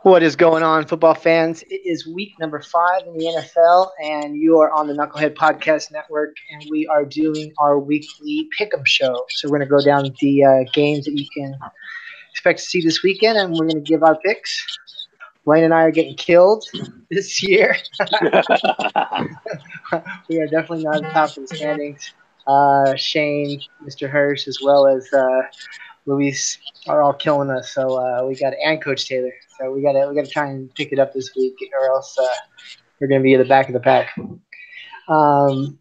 What is going on, football fans? It is week number 5 in the NFL, and you are on the Knucklehead Podcast Network, and we are doing our weekly pick'em show. So we're going to go down the games that you can expect to see this weekend, and we're going to give our picks. Blaine and I are getting killed this year. We are definitely not at the top of the standings. Shane, Mr. Hirsch, as well as Luis are all killing us. So we got and Coach Taylor. So we gotta try and pick it up this week, or else we're gonna be at the back of the pack. Um,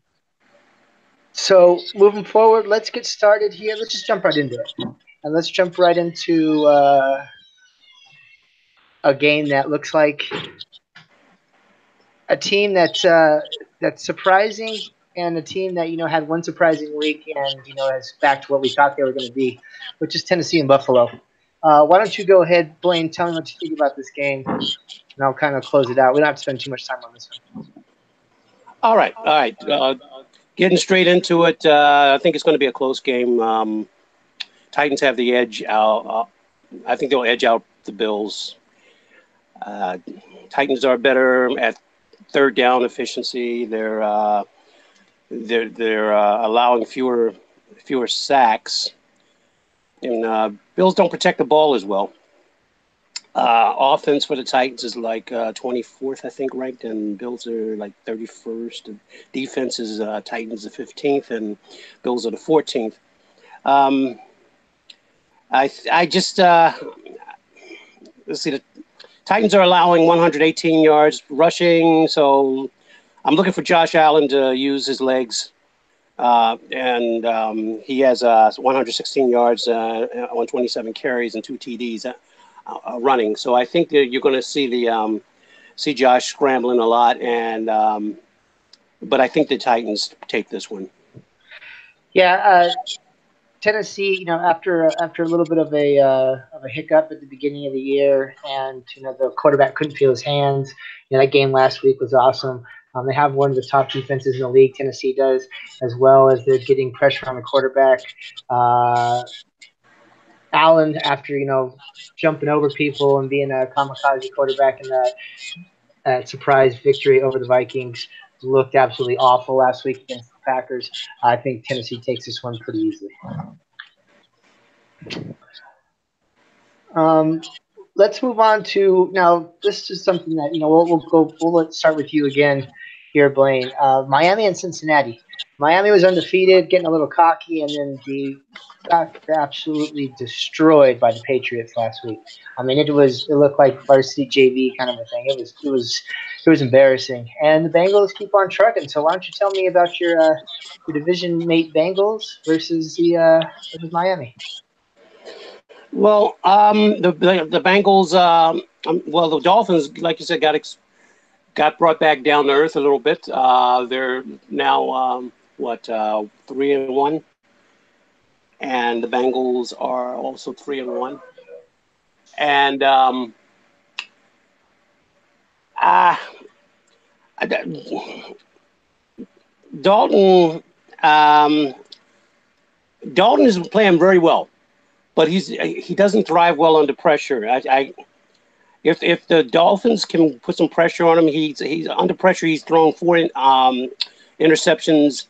so moving forward, let's get started here. Let's just jump right into it, and let's jump right into a game that looks like a team that's surprising, and a team that had one surprising week and is back to what we thought they were going to be, which is Tennessee and Buffalo. Why don't you go ahead, Blaine? Tell me what you think about this game, and I'll kind of close it out. We don't have to spend too much time on this one. All right. Getting straight into it, I think it's going to be a close game. Titans have the edge out. I think they'll edge out the Bills. Titans are better at third down efficiency. They're allowing fewer sacks, and Bills don't protect the ball as well. Offense for the Titans is like 24th, I think, ranked, and Bills are like 31st. Defense is Titans the 15th, and Bills are the 14th. I just let's see. The Titans are allowing 118 yards rushing, so I'm looking for Josh Allen to use his legs. And he has 116 yards on 27 carries and 2 TDs running. So I think that you're going to see Josh scrambling a lot, and but I think the Titans take this one. Yeah, Tennessee, after a little bit of a hiccup at the beginning of the year, and the quarterback couldn't feel his hands. That game last week was awesome. They have one of the top defenses in the league. Tennessee does, as well as they're getting pressure on the quarterback. Allen, after jumping over people and being a kamikaze quarterback in that surprise victory over the Vikings, looked absolutely awful last week against the Packers. I think Tennessee takes this one pretty easily. Let's move on to now. This is something that We'll start with you again here, Blaine. Miami and Cincinnati. Miami was undefeated, getting a little cocky, and then they got absolutely destroyed by the Patriots last week. I mean, it looked like varsity JV kind of a thing. It was embarrassing. And the Bengals keep on trucking. So why don't you tell me about your division mate Bengals versus versus Miami? Well, the Bengals. Well, the Dolphins, like you said, got brought back down to earth a little bit. They're now 3-1, and the Bengals are also 3-1. And Dalton is playing very well. But he doesn't thrive well under pressure. If the Dolphins can put some pressure on him, he's under pressure. He's thrown 4 interceptions,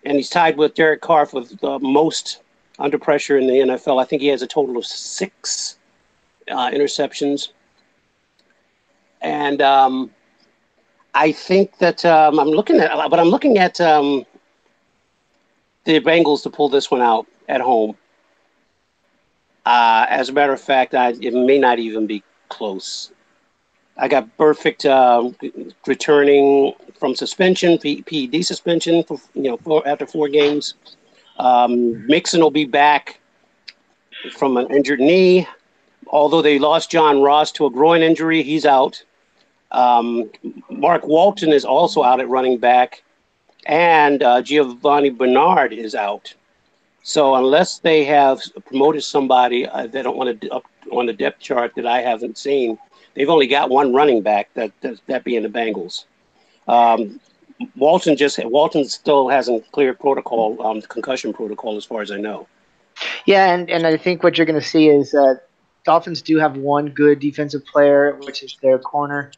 and he's tied with Derek Carr for the most under pressure in the NFL. I think he has a total of 6 interceptions. And I think that I'm looking at the Bengals to pull this one out at home. As a matter of fact, it may not even be close. I got Perfect returning from suspension, PED suspension after 4 games. Mixon will be back from an injured knee. Although they lost John Ross to a groin injury, he's out. Mark Walton is also out at running back, and Giovanni Bernard is out. So unless they have promoted somebody they don't want to up on the depth chart that I haven't seen, they've only got one running back, that being the Bengals. Walton still hasn't cleared protocol, concussion protocol, as far as I know. Yeah, and I think what you're going to see is Dolphins do have one good defensive player, which is their corner,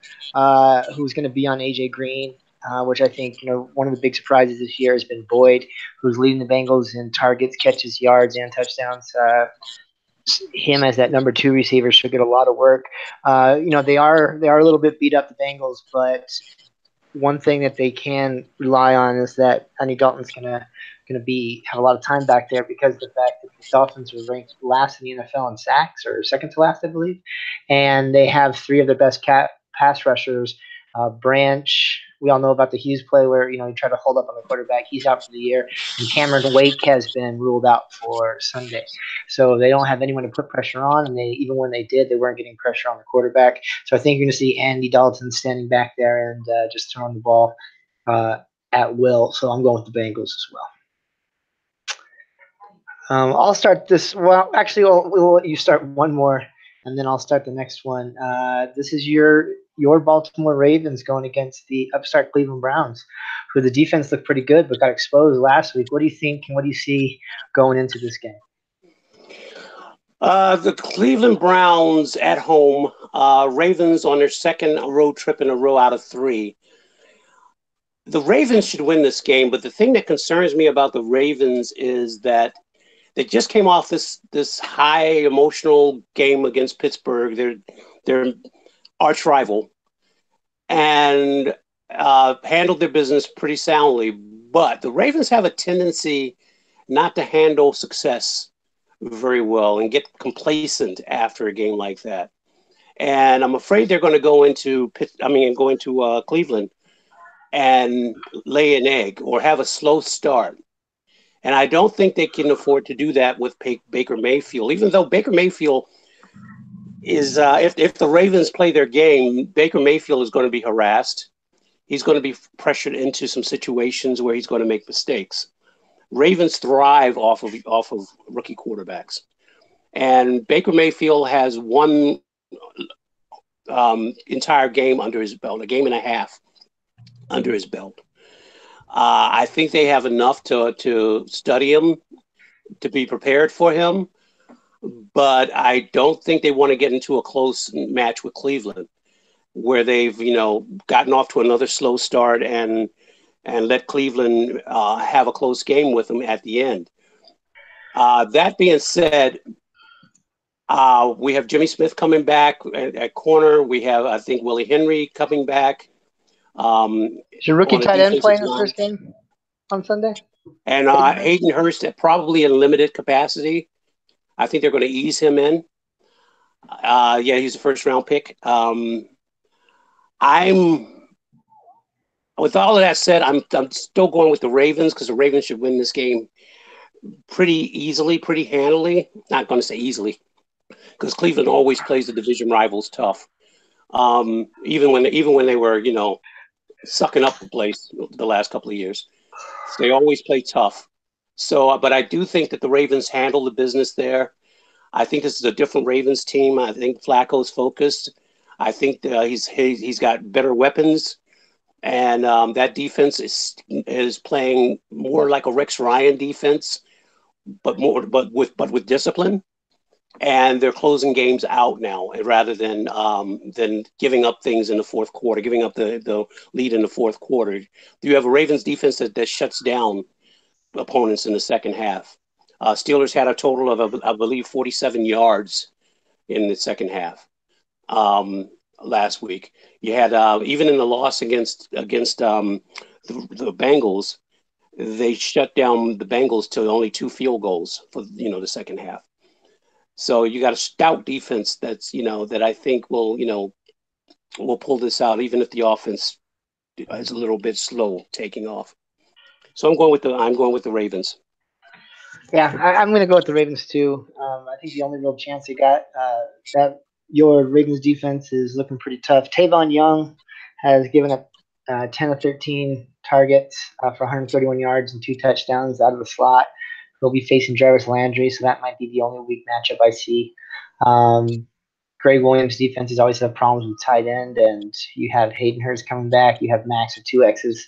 who's going to be on AJ Green, which I think one of the big surprises this year has been Boyd, who's leading the Bengals in targets, catches, yards, and touchdowns. Him as that number 2 receiver should get a lot of work. They are a little bit beat up, the Bengals, but one thing that they can rely on is that Andy Dalton's gonna have a lot of time back there because of the fact that the Dolphins are ranked last in the NFL in sacks, or second to last, I believe, and they have 3 of their best pass rushers. Branch, we all know about the Hughes play where he tried to hold up on the quarterback. He's out for the year, and Cameron Wake has been ruled out for Sunday. So they don't have anyone to put pressure on, and even when they did, they weren't getting pressure on the quarterback. So I think you're going to see Andy Dalton standing back there and just throwing the ball at will. So I'm going with the Bengals as well. I'll start this. Well, actually, we'll let you start one more, and then I'll start the next one. This is your Baltimore Ravens going against the upstart Cleveland Browns, who the defense looked pretty good but got exposed last week. What do you think, and what do you see going into this game? The Cleveland Browns at home, Ravens on their second road trip in a row out of 3. The Ravens should win this game, but the thing that concerns me about the Ravens is that they just came off this high emotional game against Pittsburgh, their arch rival, and handled their business pretty soundly. But the Ravens have a tendency not to handle success very well and get complacent after a game like that. And I'm afraid they're going to go into Cleveland and lay an egg or have a slow start. And I don't think they can afford to do that with Baker Mayfield, even though Baker Mayfield is, if the Ravens play their game, Baker Mayfield is going to be harassed. He's going to be pressured into some situations where he's going to make mistakes. Ravens thrive off of rookie quarterbacks. And Baker Mayfield has one entire game under his belt, a game and a half under his belt. I think they have enough to study him, to be prepared for him, but I don't think they want to get into a close match with Cleveland, where they've gotten off to another slow start and let Cleveland have a close game with them at the end. That being said, we have Jimmy Smith coming back at corner. We have, I think, Willie Henry coming back. Is your rookie tight end playing his first game on Sunday? And Hayden Hurst probably in limited capacity. I think they're going to ease him in. He's a first-round pick. With all of that said, I'm still going with the Ravens because the Ravens should win this game pretty easily, pretty handily. Not going to say easily, because Cleveland always plays the division rivals tough. Even when they were sucking up the place the last couple of years, they always play tough. So, but I do think that the Ravens handle the business there. I think this is a different Ravens team. I think Flacco's focused. I think he's got better weapons. And that defense is playing more like a Rex Ryan defense, but with discipline. And they're closing games out now rather than giving up things in the fourth quarter, giving up the lead in the fourth quarter. You have a Ravens defense that shuts down opponents in the second half. Steelers had a total of, I believe, 47 yards in the second half. Last week, you had even in the loss against the Bengals, they shut down the Bengals to only 2 field goals for the second half. So you got a stout defense that's that I think will pull this out, even if the offense is a little bit slow taking off. So I'm going with the Ravens. Yeah, I'm going to go with the Ravens too. I think the only real chance they got that your Ravens defense is looking pretty tough. Tavon Young has given up 10 of 13 targets for 131 yards and 2 touchdowns out of the slot. He'll be facing Jarvis Landry, so that might be the only weak matchup I see. Greg Williams' defense has always had problems with tight end, and you have Hayden Hurst coming back. You have Max with 2 X's.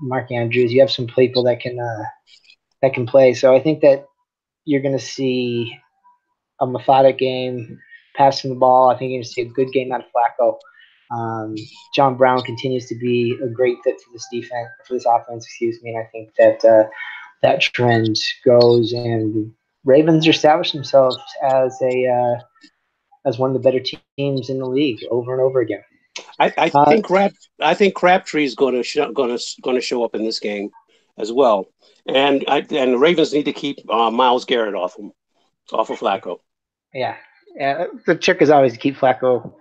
Mark Andrews. You have some people that can play. So I think that you're going to see a methodic game, passing the ball. I think you're going to see a good game out of Flacco. John Brown continues to be a great fit for this defense, for this offense, excuse me. And I think that that trend goes, and Ravens established themselves as one of the better teams in the league over and over again. I think Crabtree is going to show up in this game as well, and the Ravens need to keep Myles Garrett off of Flacco. Yeah, the trick is always to keep Flacco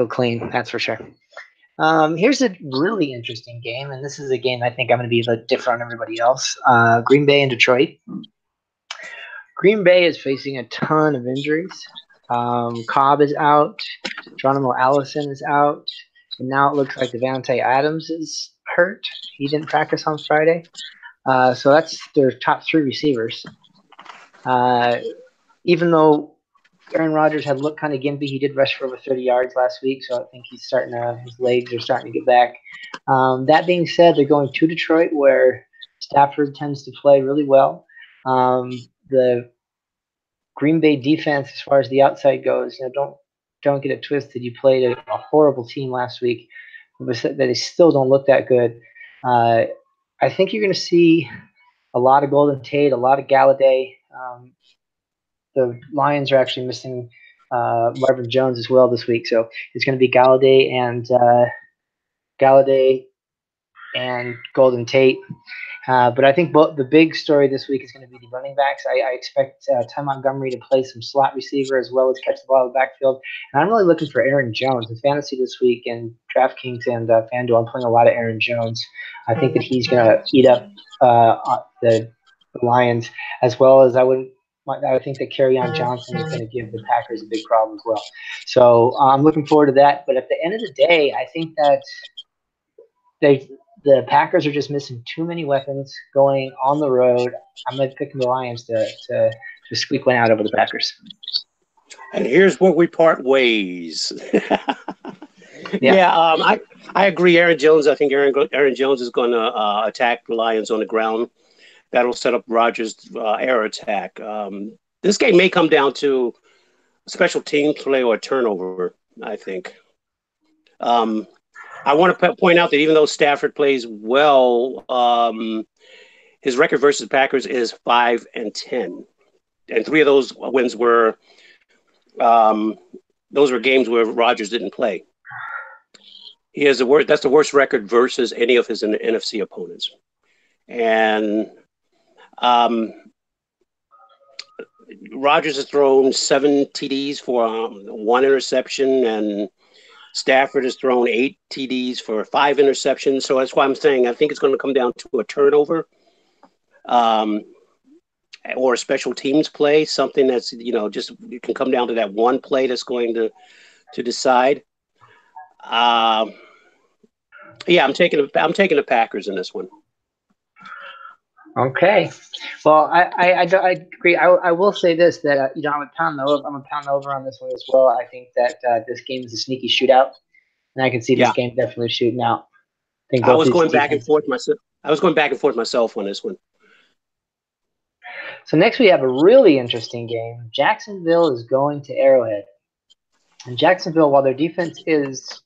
clean. That's for sure. Here's a really interesting game, and this is a game I think I'm going to be a little different on everybody else. Green Bay and Detroit. Green Bay is facing a ton of injuries. Cobb is out. Geronimo Allison is out. And now it looks like Davante Adams is hurt. He didn't practice on Friday. So that's their top three receivers. Even though Aaron Rodgers had looked kind of gimpy, he did rush for over 30 yards last week, so I think his legs are starting to get back. That being said, they're going to Detroit, where Stafford tends to play really well. The Green Bay defense, as far as the outside goes, don't get it twisted. You played a horrible team last week, but they still don't look that good. I think you're going to see a lot of Golden Tate, a lot of Galladay. The Lions are actually missing Marvin Jones as well this week, so it's going to be Galladay and Golden Tate. But I think the big story this week is going to be the running backs. I expect Ty Montgomery to play some slot receiver as well as catch the ball in the backfield. And I'm really looking for Aaron Jones in fantasy this week, and DraftKings and FanDuel. I'm playing a lot of Aaron Jones. I think that he's going to eat up the Lions, as well as I think that Kerryon Johnson is going to give the Packers a big problem as well. So I'm looking forward to that. But at the end of the day, I think that the Packers are just missing too many weapons going on the road. I'm going to pick the Lions to squeak one out over the Packers. And here's where we part ways. I agree. Aaron Jones. I think Aaron Jones is going to attack the Lions on the ground. That'll set up Rodgers' air attack. This game may come down to a special team play or a turnover, I think. I want to point out that even though Stafford plays well, his record versus Packers is 5-10, and 3 of those wins were games where Rodgers didn't play. He has that's the worst record versus any of his NFC opponents, and Rodgers has thrown 7 TDs for 1 interception, and Stafford has thrown 8 TDs for 5 interceptions. So that's why I'm saying I think it's going to come down to a turnover or a special teams play, something that's, just you can come down to that one play that's going to decide. I'm taking the Packers in this one. Okay. Well, I agree. I will say this, that I'm a pound over on this one as well. I think that this game is a sneaky shootout, and I can see this game definitely shooting out. I was going back and forth myself on this one. So next we have a really interesting game. Jacksonville is going to Arrowhead, and Jacksonville, while their defense is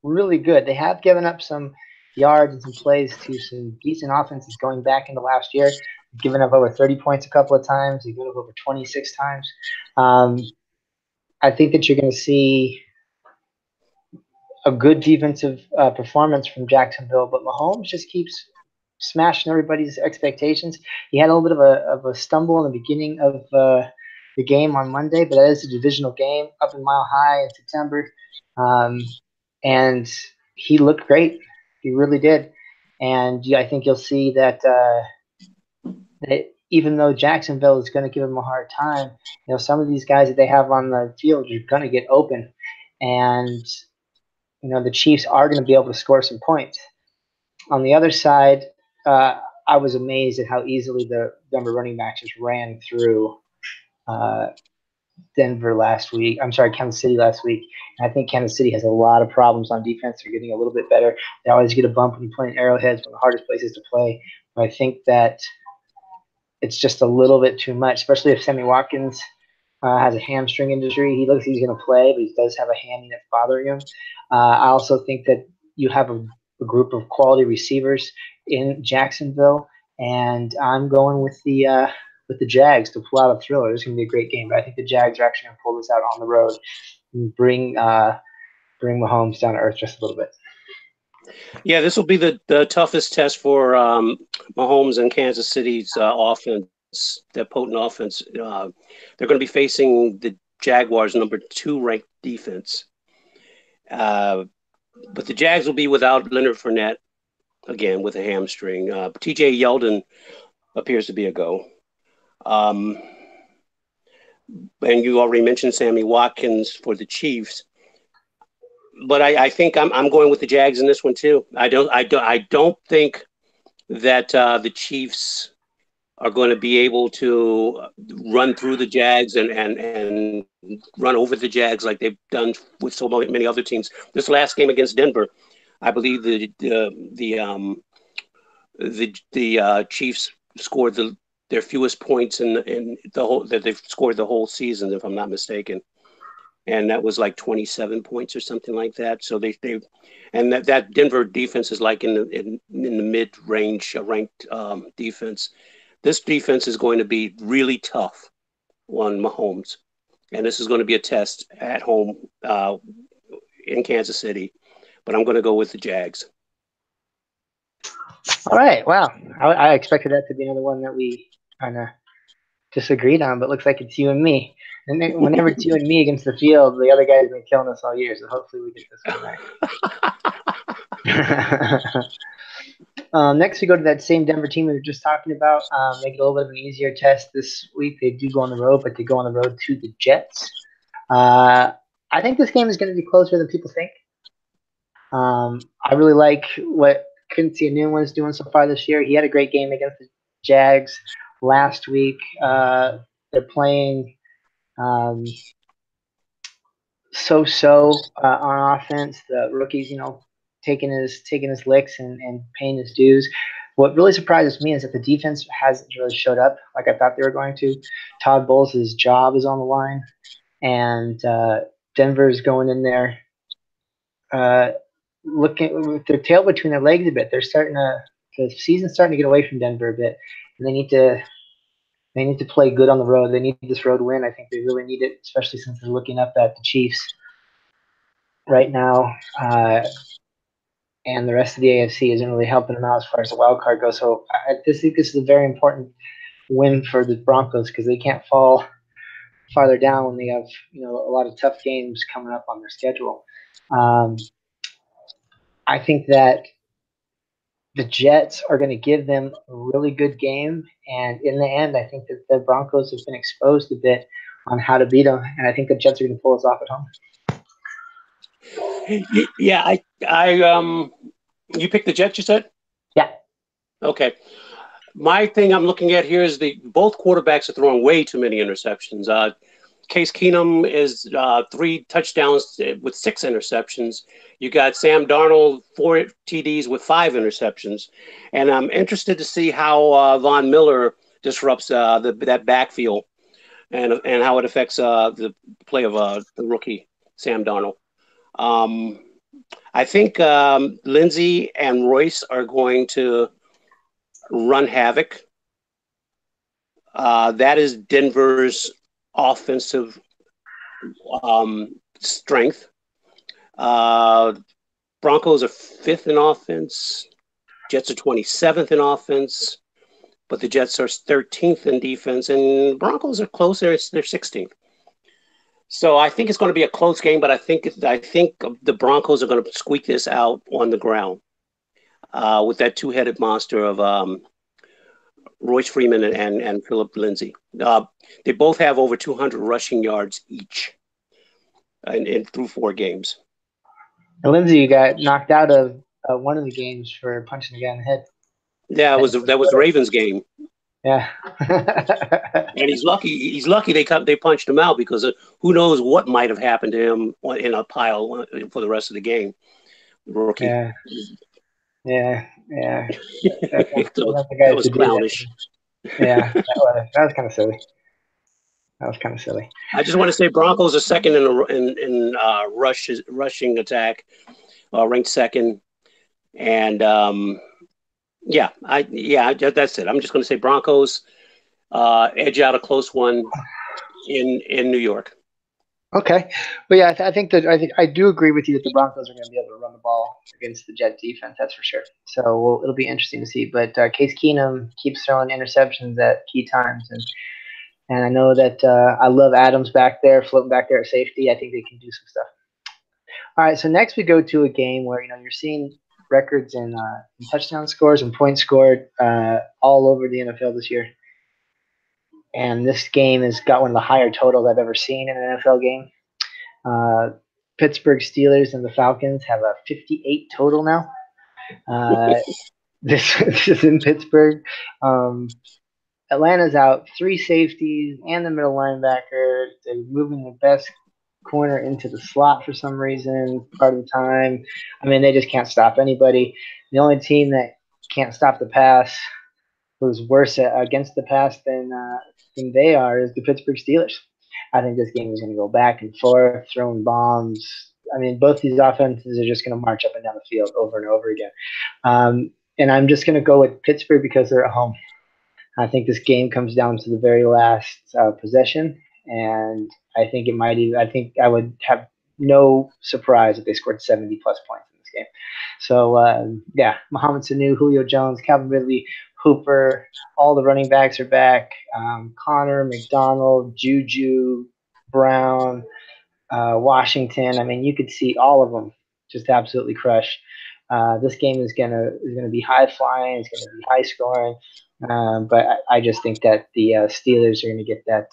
really good, they have given up some yards and some plays to some decent offenses going back into last year. Given up over 30 points a couple of times. They've given up over 26 times. I think that you're going to see a good defensive performance from Jacksonville, but Mahomes just keeps smashing everybody's expectations. He had a little bit of a stumble in the beginning of the game on Monday, but that is a divisional game up in Mile High in September. And he looked great. He really did. And I think you'll see that that even though Jacksonville is going to give him a hard time, some of these guys that they have on the field are going to get open. And, the Chiefs are going to be able to score some points. On the other side, I was amazed at how easily the Denver running backs just ran through Kansas City last week. And I think Kansas City has a lot of problems on defense. They're getting a little bit better. They always get a bump when you play in Arrowhead. It's one of the hardest places to play. But I think that it's just a little bit too much, especially if Sammy Watkins has a hamstring injury. He looks like he's going to play, but he does have a hammy that's bothering him. I also think that you have a group of quality receivers in Jacksonville, and I'm going with the Jags to pull out a thriller. It's going to be a great game, but I think the Jags are actually going to pull this out on the road and bring Mahomes down to earth just a little bit. Yeah, this will be the toughest test for Mahomes and Kansas City's offense, that potent offense. They're going to be facing the Jaguars' number 2 ranked defense. But the Jags will be without Leonard Fournette, again, with a hamstring. TJ Yeldon appears to be a go. And you already mentioned Sammy Watkins for the Chiefs. But I think I'm going with the Jags in this one too. I don't think that the Chiefs are going to be able to run through the Jags and run over the Jags like they've done with so many other teams. This last game against Denver, I believe the Chiefs scored their fewest points in the whole that they've scored the whole season, if I'm not mistaken. And that was like 27 points or something like that. So and that Denver defense is like in the mid-range ranked defense. This defense is going to be really tough on Mahomes, and this is going to be a test at home in Kansas City. But I'm going to go with the Jags. All right. Wow. I expected that to be another one that we kind of disagreed on, but looks like it's you and me. And then whenever it's you and me against the field, the other guy's been killing us all year. So hopefully we get this one right. Next, we go to that same Denver team we were just talking about. Make it a little bit of an easier test this week. They do go on the road, but they go on the road to the Jets. I think this game is going to be closer than people think. I really like what Quincy Enunwa is doing so far this year. He had a great game against the Jags last week. They're playing so-so on offense. The rookies, taking his licks and paying his dues. What really surprises me is that the defense hasn't really showed up like I thought they were going to. Todd Bowles' job is on the line, and Denver's going in there looking with their tail between their legs a bit. The season's starting to get away from Denver a bit, and they need to play good on the road. They need this road win. I think they really need it, especially since they're looking up at the Chiefs right now. And the rest of the AFC isn't really helping them out as far as the wild card goes. So I think this is a very important win for the Broncos because they can't fall farther down when they have a lot of tough games coming up on their schedule. I think that the Jets are going to give them a really good game, and in the end, I think that the Broncos have been exposed a bit on how to beat them, and I think the Jets are going to pull us off at home. Yeah, you picked the Jets, you said? Yeah. Okay. My thing I'm looking at here is both quarterbacks are throwing way too many interceptions. Case Keenum is 3 touchdowns with 6 interceptions. You got Sam Darnold, 4 TDs with 5 interceptions. And I'm interested to see how Von Miller disrupts that backfield and how it affects the play of the rookie, Sam Darnold. I think Lindsey and Royce are going to run havoc. That is Denver's offensive strength. Broncos are 5th in offense. Jets are 27th in offense, but the Jets are 13th in defense, and Broncos are close. They're 16th. So I think it's going to be a close game, but I think the Broncos are going to squeak this out on the ground with that two-headed monster of Royce Freeman and Philip Lindsay. They both have over 200 rushing yards each through 4 games. And Lindsay got knocked out of one of the games for punching a guy in the head. Yeah, that was the Ravens game. Yeah. And he's lucky they punched him out because who knows what might have happened to him in a pile for the rest of the game. Rookie. Yeah. That was clownish. Yeah, that was kind of silly. That was kind of silly. I just want to say Broncos are second in rushing attack, ranked second, and that's it. I'm just going to say Broncos edge out a close one in New York. Okay, but yeah, I think I do agree with you that the Broncos are going to be able to run the ball against the Jet defense. That's for sure. So it'll be interesting to see. But Case Keenum keeps throwing interceptions at key times, and I know that I love Adams back there, floating back there at safety. I think they can do some stuff. All right, so next we go to a game where you're seeing records in touchdown scores and points scored all over the NFL this year. And this game has got one of the higher totals I've ever seen in an NFL game. Uh, Pittsburgh Steelers and the Falcons have a 58 total now. This is in Pittsburgh. Atlanta's out 3 safeties and the middle linebacker. They're moving the best corner into the slot for some reason part of the time. I mean, they just can't stop anybody. The only team that can't stop the pass, who's worse against the pass than they are, is the Pittsburgh Steelers. I think this game is going to go back and forth, throwing bombs. I mean, both these offenses are just going to march up and down the field over and over again. And I'm just going to go with Pittsburgh because they're at home. I think this game comes down to the very last possession, and I think I would have no surprise if they scored 70 plus points in this game. So yeah, Mohamed Sanu, Julio Jones, Calvin Ridley, Hooper, all the running backs are back. Connor, McDonald, Juju, Brown, Washington. I mean, you could see all of them just absolutely crush. This game is gonna be high flying. It's gonna be high scoring. But I just think that the Steelers are going to get that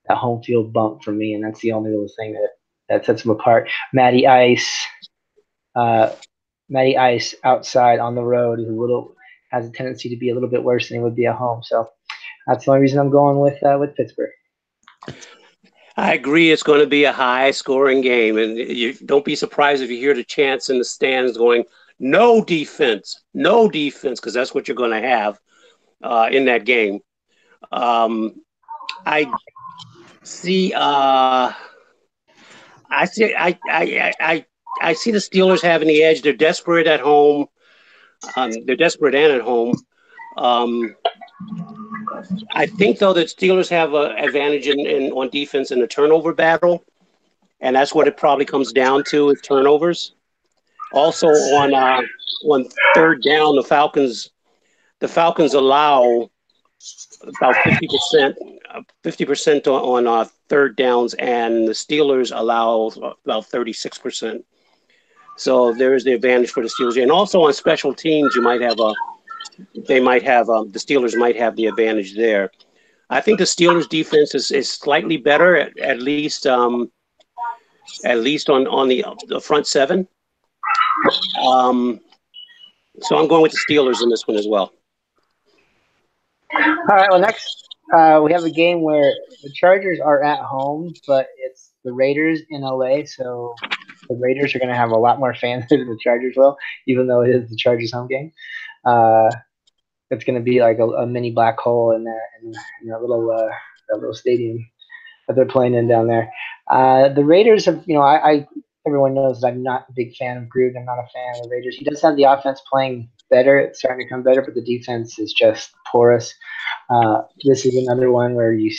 home field bump from me, and that's the only little thing that sets them apart. Matty Ice outside on the road has a tendency to be a little bit worse than he would be at home. So that's the only reason I'm going with Pittsburgh. I agree. It's going to be a high-scoring game, and you don't be surprised if you hear the chants in the stands going, "No defense, no defense," because that's what you're going to have in that game. I see. I see the Steelers having the edge. They're desperate at home. They're desperate and at home. I think, though, that Steelers have an advantage on defense in the turnover battle, and that's what it probably comes down to is turnovers. Also, on third down, the Falcons allow about 50% on third downs, and the Steelers allow about 36%. So there is the advantage for the Steelers, and also on special teams, the Steelers might have the advantage there. I think the Steelers' defense is slightly better, at least on the front seven. So I'm going with the Steelers in this one as well. All right. Well, next we have a game where the Chargers are at home, but it's the Raiders in LA. So the Raiders are going to have a lot more fans than the Chargers will, even though it is the Chargers home game. It's going to be like a mini black hole in that little stadium that they're playing in down there. The Raiders have, everyone knows that I'm not a big fan of Gruden. I'm not a fan of the Raiders. He does have the offense playing better. It's starting to come better, but the defense is just porous. This is another one where you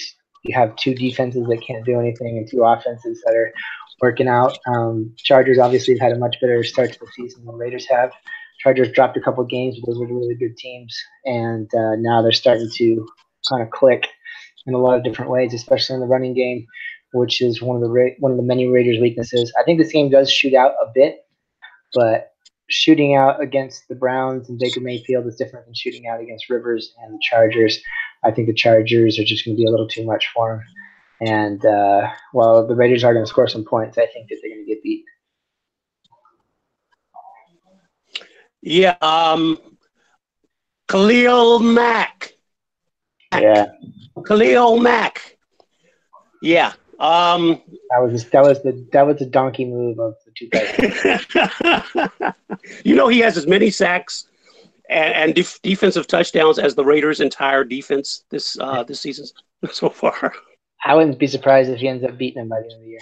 have 2 defenses that can't do anything and 2 offenses that are working out. Chargers obviously have had a much better start to the season than the Raiders have. Chargers dropped a couple of games, but those were really good teams, and now they're starting to kind of click in a lot of different ways, especially in the running game, which is one of the many Raiders' weaknesses. I think this game does shoot out a bit, but shooting out against the Browns and Baker Mayfield is different than shooting out against Rivers and the Chargers. I think the Chargers are just going to be a little too much for them. And while the Raiders are going to score some points, I think that they're going to get beat. Yeah, Khalil Mack. Yeah. Khalil Mack. Yeah. That was the donkey move of the 2000s. He has as many sacks and defensive touchdowns as the Raiders' entire defense this season so far. I wouldn't be surprised if he ends up beating him by the end of the year.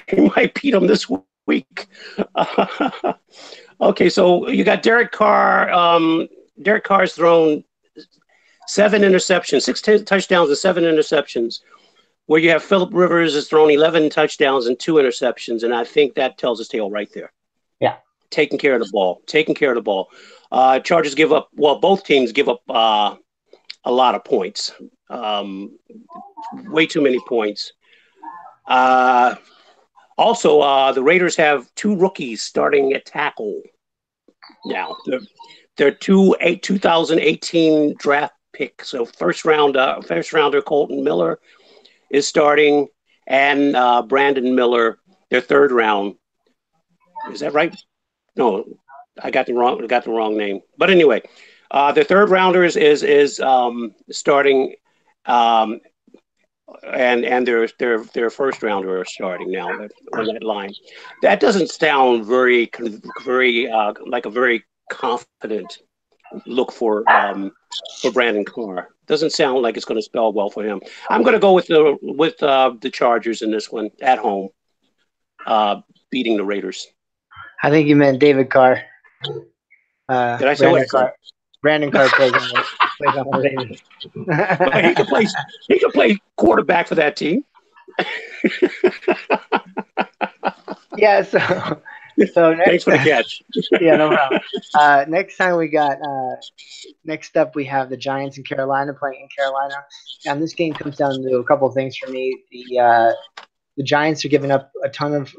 He might beat him this week. Okay, so you got Derek Carr. Derek Carr's thrown 7 interceptions, 6 touchdowns and 7 interceptions. Where you have Phillip Rivers has thrown 11 touchdowns and 2 interceptions, and I think that tells his tale right there. Yeah, taking care of the ball. Chargers give up. Well, both teams give up a lot of points. Way too many points. Also, the Raiders have 2 rookies starting at tackle now. They're 2018 draft picks. So first rounder Colton Miller is starting, and Brandon Miller, their 3rd round. Is that right? No, I got the wrong name. But anyway, their 3rd rounder is starting. And their first rounder are starting now on that line. That doesn't sound very like a very confident look for Brandon Carr. Doesn't sound like it's going to spell well for him. I'm going to go with the Chargers in this one at home, beating the Raiders. I think you meant David Carr. Did I say what? Brandon Carr plays on the Raiders. He can play quarterback for that team. Yeah, so thanks for the catch. Yeah, no problem. Next up we have the Giants in Carolina playing in Carolina. And this game comes down to a couple of things for me. The Giants are giving up a ton of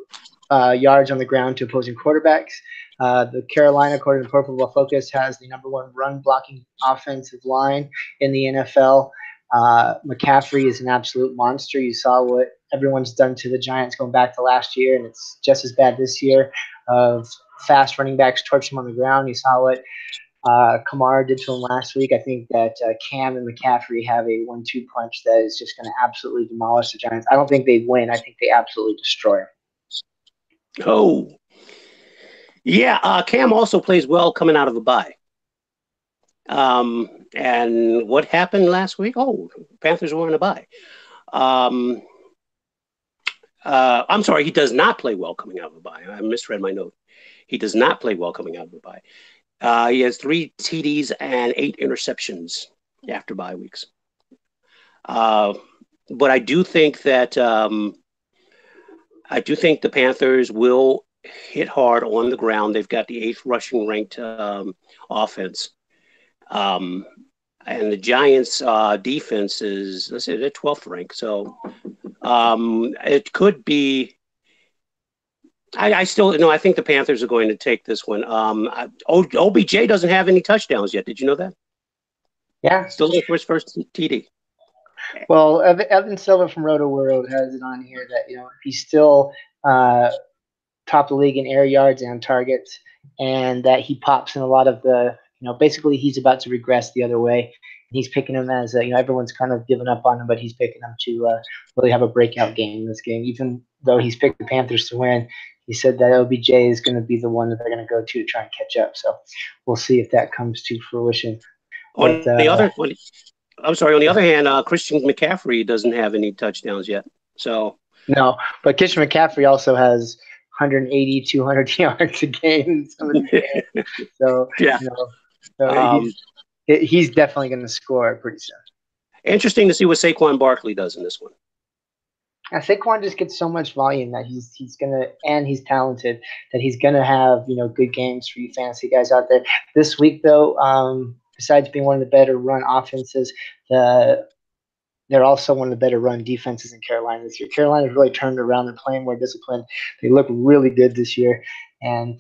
yards on the ground to opposing quarterbacks. The Carolina, according to Pro Football Focus, has the #1 run blocking offensive line in the NFL. McCaffrey is an absolute monster. You saw what everyone's done to the Giants going back to last year, and it's just as bad this year of fast running backs torching him on the ground. You saw what Kamara did to him last week. I think that Cam and McCaffrey have a 1-2 punch that is just going to absolutely demolish the Giants. I don't think they'd win. I think they absolutely destroy them. Oh, yeah. Cam also plays well coming out of a bye. And what happened last week? Oh, Panthers were in a bye. I'm sorry, he does not play well coming out of a bye. I misread my note. He does not play well coming out of a bye. He has 3 TDs and 8 interceptions after bye weeks. But I do think that the Panthers will hit hard on the ground. They've got the 8th rushing ranked offense. And the Giants' defense is, let's say, they're 12th ranked. So it could be. I think the Panthers are going to take this one. OBJ doesn't have any touchdowns yet. Did you know that? Yeah. Still looking for his first TD. Well, Evan Silva from Roto World has it on here that he's still top of the league in air yards and targets, and that he pops in a lot of the. Basically he's about to regress the other way. He's picking him as everyone's kind of given up on him, but he's picking him to really have a breakout game in this game. Even though he's picked the Panthers to win, he said that OBJ is going to be the one that they're going to go to try and catch up. So we'll see if that comes to fruition. On the other hand, Christian McCaffrey doesn't have any touchdowns yet. So no, but Christian McCaffrey also has 180, 200 yards a game. So yeah. He's definitely going to score pretty soon. Interesting to see what Saquon Barkley does in this one. Saquon just gets so much volume that he's gonna, and he's talented, that he's gonna have good games for you fantasy guys out there. This week though, besides being one of the better run offenses, they're also one of the better run defenses in Carolina this year. Carolina's really turned around. They're playing more disciplined. They look really good this year, and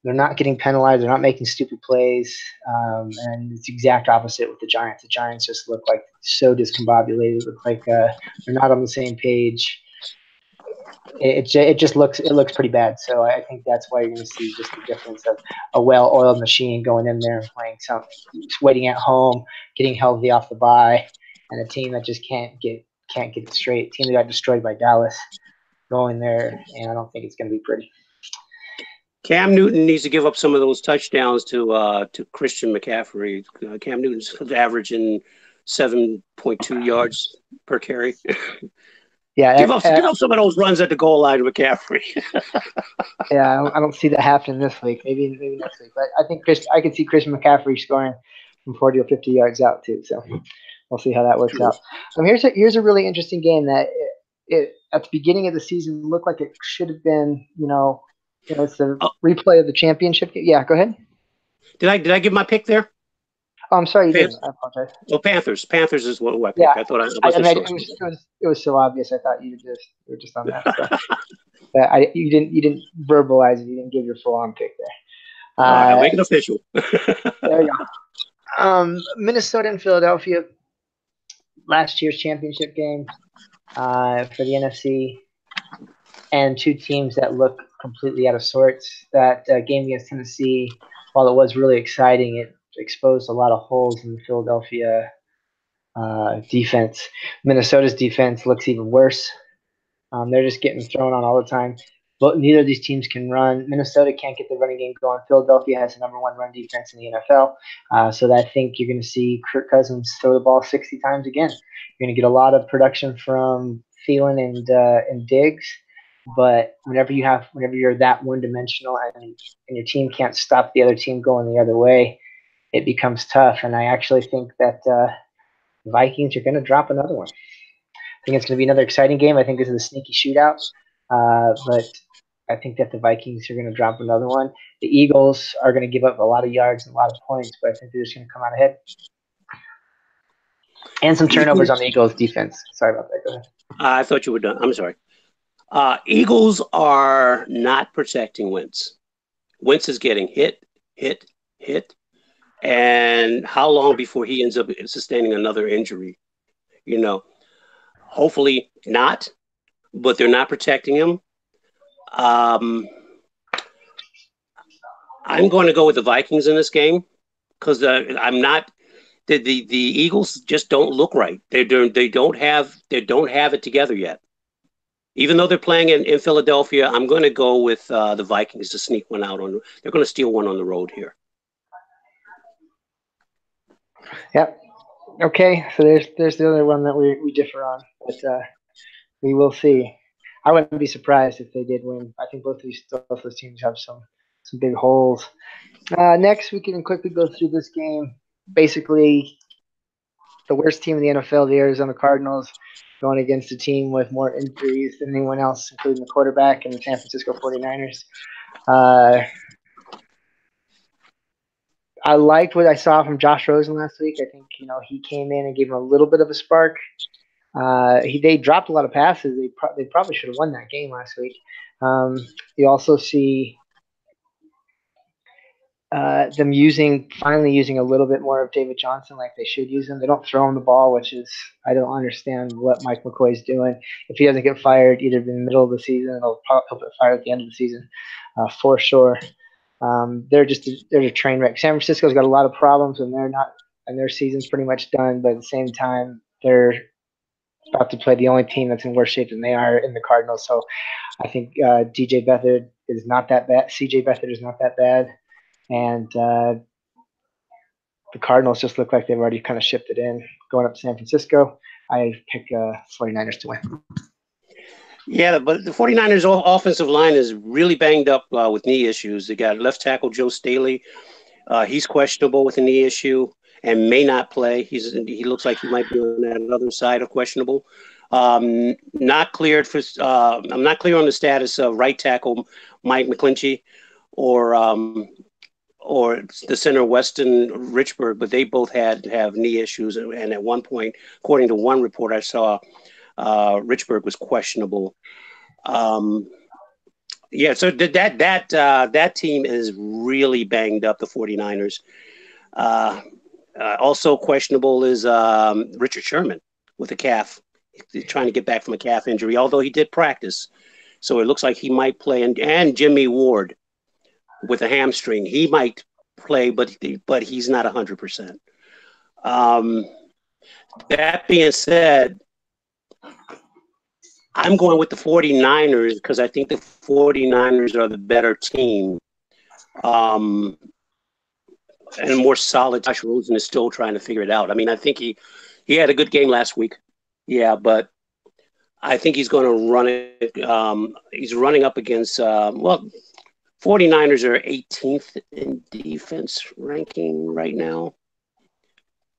they're not getting penalized. They're not making stupid plays. And it's the exact opposite with the Giants. The Giants just look like so discombobulated. They look like they're not on the same page. It looks pretty bad. So I think that's why you're going to see just the difference of a well-oiled machine going in there and playing something, waiting at home, getting healthy off the bye, and a team that just can't get it straight. A team that got destroyed by Dallas going there, and I don't think it's going to be pretty. Cam Newton needs to give up some of those touchdowns to Christian McCaffrey. Cam Newton's averaging 7.2 yards per carry. Yeah, give up some of those runs at the goal line to McCaffrey. Yeah, I don't see that happening this week. Maybe next week. But I think I can see Christian McCaffrey scoring from 40 or 50 yards out too. So we'll see how that works out. Here's a really interesting game that it at the beginning of the season looked like it should have been. It's the replay of the championship game. Yeah, go ahead. Did I give my pick there? Oh, I'm sorry, you didn't. I apologize. Well, Panthers. Panthers is what I picked. Yeah, I thought I wasn't sure. It was so obvious. I thought you were just on that. So. You didn't verbalize it. You didn't give your full on pick there. I'll make it official. There you go. Minnesota and Philadelphia, last year's championship game for the NFC, and two teams that look completely out of sorts. That game against Tennessee, while it was really exciting, it exposed a lot of holes in the Philadelphia defense. Minnesota's defense looks even worse. They're just getting thrown on all the time. But neither of these teams can run. Minnesota can't get the running game going. Philadelphia has the number one run defense in the NFL. So I think you're going to see Kirk Cousins throw the ball 60 times again. You're going to get a lot of production from Thielen and Diggs. But whenever you're that one-dimensional and your team can't stop the other team going the other way, it becomes tough. And I actually think that the Vikings are going to drop another one. I think it's going to be another exciting game. I think this is a sneaky shootout. But I think that the Vikings are going to drop another one. The Eagles are going to give up a lot of yards and a lot of points, but I think they're just going to come out ahead. And some turnovers on the Eagles' defense. Sorry about that. Go ahead. I thought you were done. I'm sorry. Eagles are not protecting Wentz. Wentz is getting hit. And how long before he ends up sustaining another injury? Hopefully not, but they're not protecting him. I'm going to go with the Vikings in this game because I'm not. The Eagles just don't look right. They don't have it together yet. Even though they're playing in Philadelphia, I'm going to go with the Vikings to sneak one out on. They're going to steal one on the road here. Yep. Okay, so there's the other one that we differ on, but we will see. I wouldn't be surprised if they did win. I think both those teams have some big holes. Next, we can quickly go through this game. Basically, the worst team in the NFL, the Arizona Cardinals, going against a team with more injuries than anyone else, including the quarterback and the San Francisco 49ers. I liked what I saw from Josh Rosen last week. I think he came in and gave him a little bit of a spark. They dropped a lot of passes. They probably should have won that game last week. You also see them finally using a little bit more of David Johnson like they should use him. They don't throw him the ball, which is I don't understand what Mike McCoy's doing. If he doesn't get fired either in the middle of the season, he'll get fired at the end of the season for sure. They're a train wreck. San Francisco's got a lot of problems, and their season's pretty much done. But at the same time, they're about to play the only team that's in worse shape than they are in the Cardinals. So I think DJ Beathard is not that bad. CJ Beathard is not that bad, and the Cardinals just look like they've already kind of shifted in. Going up to San Francisco, I pick 49ers to win. Yeah, but the 49ers offensive line is really banged up with knee issues. They got left tackle Joe Staley. He's questionable with a knee issue and may not play. He looks like he might be on that other side of questionable. Not cleared for. I'm not clear on the status of right tackle Mike McGlinchey or the center Weston Richburg, but they both have knee issues. And at one point, according to one report I saw, Richburg was questionable. So that team is really banged up, the 49ers. Also questionable is Richard Sherman with a calf. He's trying to get back from a calf injury, although he did practice. So it looks like he might play. And Jimmy Ward with a hamstring. He might play, but he's not 100%. That being said, I'm going with the 49ers because I think the 49ers are the better team Um, and more solid. Josh Rosen is still trying to figure it out. I mean, I think he had a good game last week. Yeah, but I think he's going to run it. He's running up against, 49ers are 18th in defense ranking right now.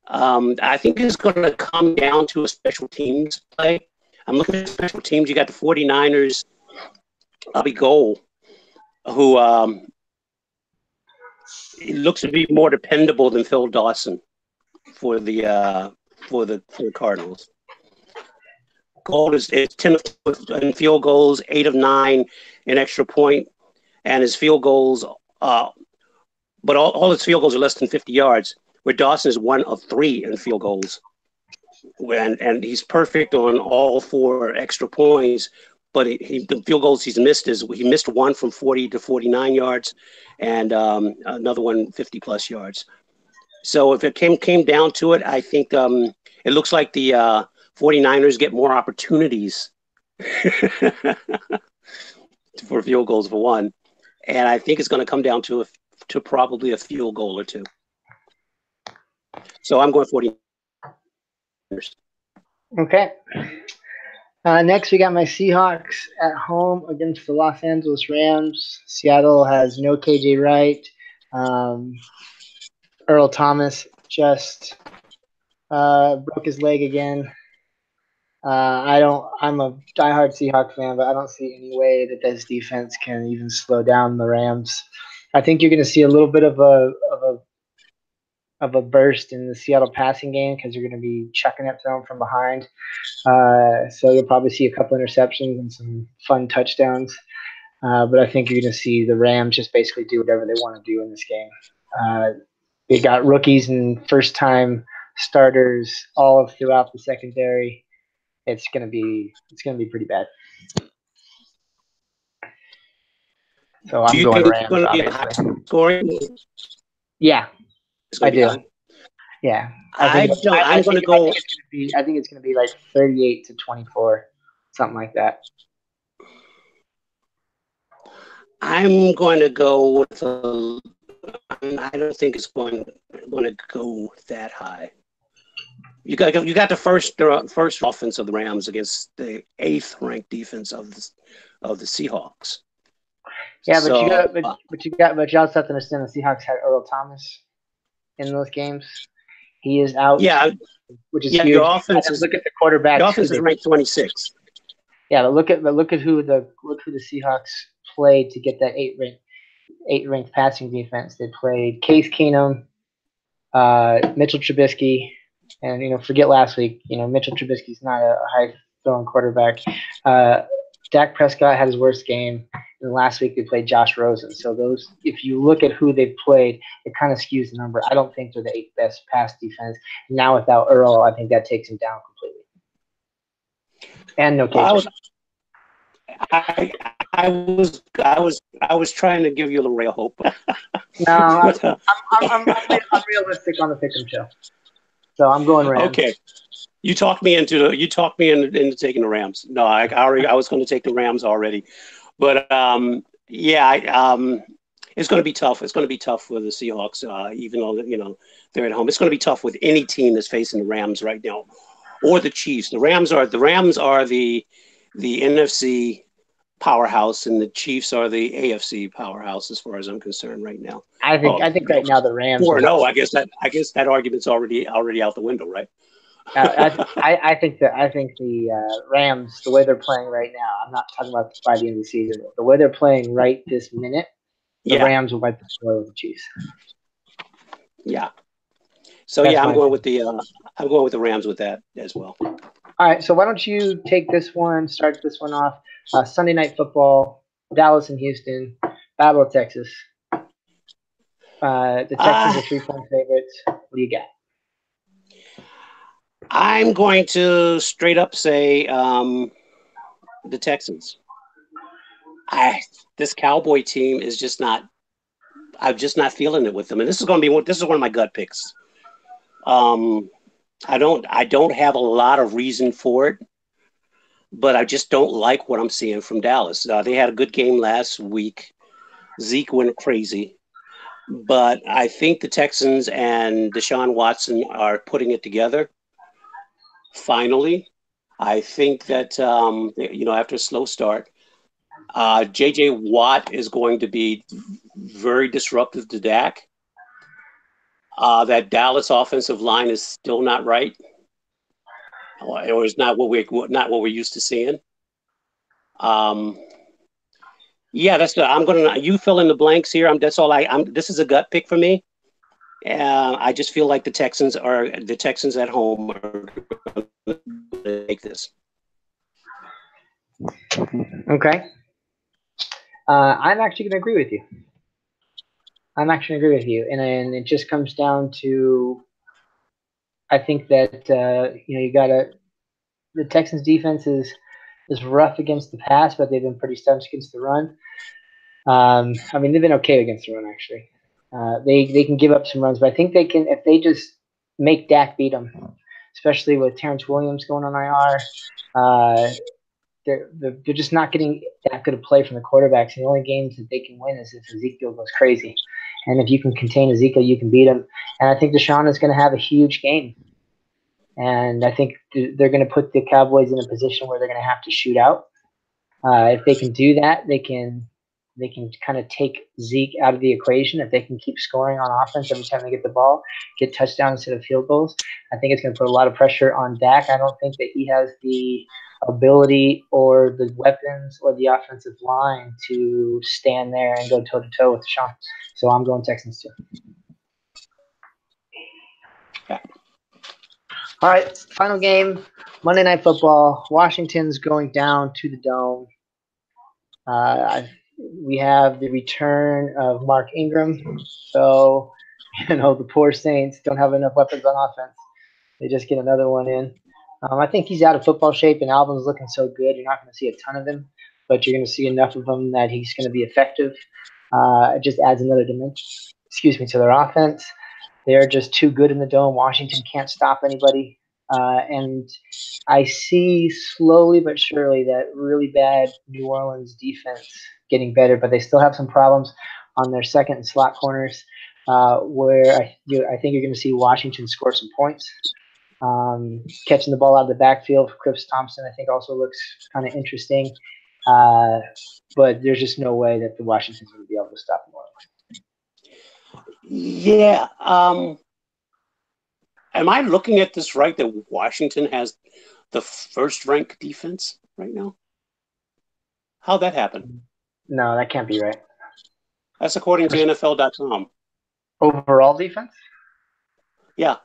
I think it's going to come down to a special teams play. I'm looking at special teams. You got the 49ers, Bobby Goal, who it looks to be more dependable than Phil Dawson for the Cardinals. Gold is 10 in field goals, 8 of 9 in extra point, and his field goals, but all his field goals are less than 50 yards. Where Dawson is 1 of 3 in field goals, and he's perfect on all 4 extra points. But the field goals he's missed he missed 1 from 40 to 49 yards, and another one 50 plus yards. So if it came down to it, I think it looks like the 49ers get more opportunities for field goals for one, and I think it's going to come down to probably a field goal or 2. So I'm going 49ers. Okay. Next, we got my Seahawks at home against the Los Angeles Rams. Seattle has no KJ Wright. Earl Thomas just broke his leg again. I'm a diehard Seahawks fan, but I don't see any way that this defense can even slow down the Rams. I think you're going to see a little bit of a burst in the Seattle passing game because you're going to be chucking it to them from behind. So you'll probably see a couple interceptions and some fun touchdowns. But I think you're going to see the Rams just basically do whatever they want to do in this game. They got rookies and first-time starters all throughout the secondary. It's gonna be pretty bad. So I'm going Rams, obviously. Scoring? Yeah, I do. High. Yeah, I think it's gonna be like 38-24, something like that. I'm going to go with I don't think it's going to go that high. You got the first offense of the Rams against the 8th ranked defense of the Seahawks. Yeah, but you also have to understand the Seahawks had Earl Thomas in those games. He is out. Yeah, which is huge. Your offense is, look at the quarterbacks. Your offense is ranked 26. Yeah, but look at who the Seahawks played to get that 8 ranked passing defense. They played Case Keenum, Mitchell Trubisky. And, forget last week, Mitchell Trubisky's not a high-throwing quarterback. Dak Prescott had his worst game. And last week they played Josh Rosen. So if you look at who they've played, it kind of skews the number. I don't think they're the 8th best pass defense. Now without Earl, I think that takes him down completely. And no KJ. I was trying to give you a little ray of hope. No, I'm realistic on the pick'em show. So I'm going Rams. Okay, you talked me into taking the Rams. No, I was going to take the Rams already, but it's going to be tough. It's going to be tough for the Seahawks, even though they're at home. It's going to be tough with any team that's facing the Rams right now, or the Chiefs. The Rams are the NFC powerhouse, and the Chiefs are the AFC powerhouse, as far as I'm concerned right now. I think right now the Rams. 4-0. I guess that argument's already out the window, right? I think the Rams, the way they're playing right now, I'm not talking about by the end of the season. The way they're playing right this minute, the Rams will wipe the floor with the Chiefs. Yeah. So I'm going with the Rams with that as well. All right. So why don't you take this one? Start this one off. Sunday Night Football, Dallas and Houston, Battle of Texas. The Texans are 3-point favorites. What do you got? I'm going to straight up say the Texans. This Cowboy team is just not. I'm just not feeling it with them, and this is one of my gut picks. I don't have a lot of reason for it, but I just don't like what I'm seeing from Dallas. They had a good game last week. Zeke went crazy. but I think the Texans and Deshaun Watson are putting it together. Finally, I think that after a slow start, J.J. Watt is going to be very disruptive to Dak. That Dallas offensive line is still not right, or is not what we're used to seeing. Yeah, I'm gonna. You fill in the blanks here. That's all. This is a gut pick for me. I just feel like the Texans at home are going to make this. Okay. I'm actually going to agree with you. And it just comes down to, I think that you got the Texans defense is rough against the pass, but they've been pretty stout against the run. I mean, they've been okay against the run actually. They can give up some runs, but I think they can if they just make Dak beat them, especially with Terrence Williams going on IR. They're just not getting that good a play from the quarterbacks. And the only games that they can win is if Ezekiel goes crazy. And if you can contain Ezekiel, you can beat him. And I think Deshaun is going to have a huge game. And I think they're going to put the Cowboys in a position where they're going to have to shoot out. If they can do that, they can kind of take Zeke out of the equation. If they can keep scoring on offense every time they get the ball, get touchdowns instead of field goals, I think it's going to put a lot of pressure on Dak. I don't think that he has the ability or the weapons or the offensive line to stand there and go toe-to-toe with Deshaun. So I'm going Texans too. Yeah. All right, final game, Monday Night Football. Washington's going down to the Dome. We have the return of Mark Ingram. So, the poor Saints don't have enough weapons on offense. They just get another one in. I think he's out of football shape, and Alvin's looking so good. You're not going to see a ton of him, but you're going to see enough of him that he's going to be effective. It just adds another dimension, to their offense. They're just too good in the Dome. Washington can't stop anybody. And I see slowly but surely that really bad New Orleans defense getting better, but they still have some problems on their second and slot corners where I think you're going to see Washington score some points. Catching the ball out of the backfield for Chris Thompson, I think, also looks kind of interesting. But there's just no way that the Washington's going to be able to stop New Orleans. Yeah. Am I looking at this right, that Washington has the first-ranked defense right now? How'd that happen? No, that can't be right. That's according to NFL.com. Overall defense? Yeah.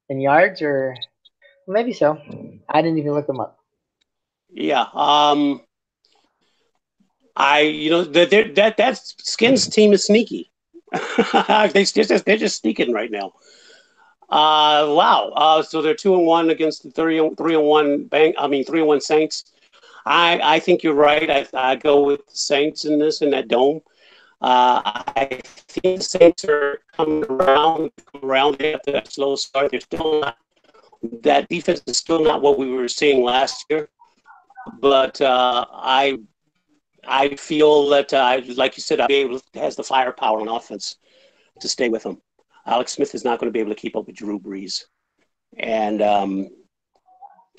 In yards, or maybe so. I didn't even look them up. Yeah. That Skins team is sneaky. They're just sneaking right now. Wow. So they're 2-1 against the 3-1 Saints. I think you're right. I go with the Saints in that Dome. I think the Saints are coming around after that slow start. They're still not. That defense is still not what we were seeing last year. But I feel that, like you said, has the firepower on offense to stay with them. Alex Smith is not going to be able to keep up with Drew Brees, and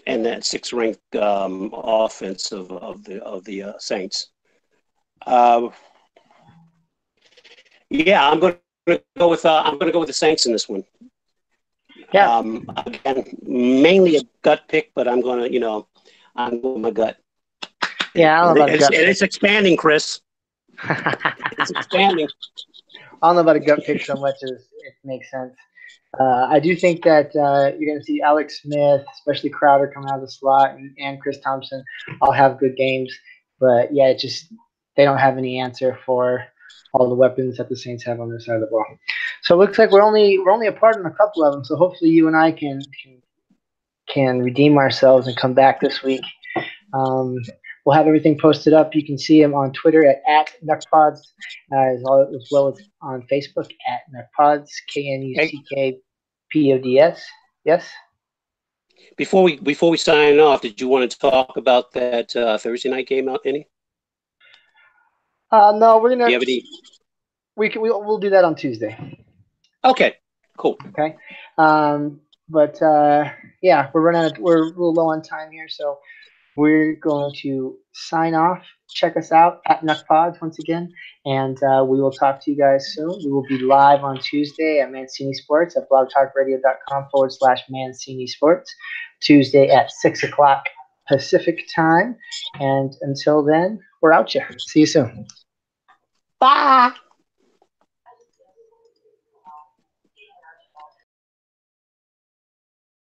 that sixth-ranked offense of the Saints. Yeah, I'm going to go with the Saints in this one. Yeah. Again, mainly a gut pick, but I'm going with my gut. Yeah, I don't know about gut. It's expanding, Chris. It's expanding. I don't know about a gut pick so much as it makes sense. I do think that you're going to see Alex Smith, especially Crowder, coming out of the slot, and Chris Thompson all have good games. But yeah, they don't have any answer for all the weapons that the Saints have on their side of the ball. So it looks like we're only apart on a couple of them. So hopefully you and I can redeem ourselves and come back this week. We'll have everything posted up. You can see him on Twitter at NuckPods, as well as on Facebook at NuckPods, KNUCKPODS. Yes? Before we sign off, did you want to talk about that Thursday night game, any? No, we're gonna. we'll do that on Tuesday. Okay, cool. Okay. But yeah, we're a little low on time here, so we're going to sign off. Check us out at NuckPods once again, and we will talk to you guys soon. We will be live on Tuesday at Mancini Sports at blogtalkradio.com/Mancini Sports, Tuesday at 6 o'clock Pacific time. And until then, we're out, you. See you soon. Bye.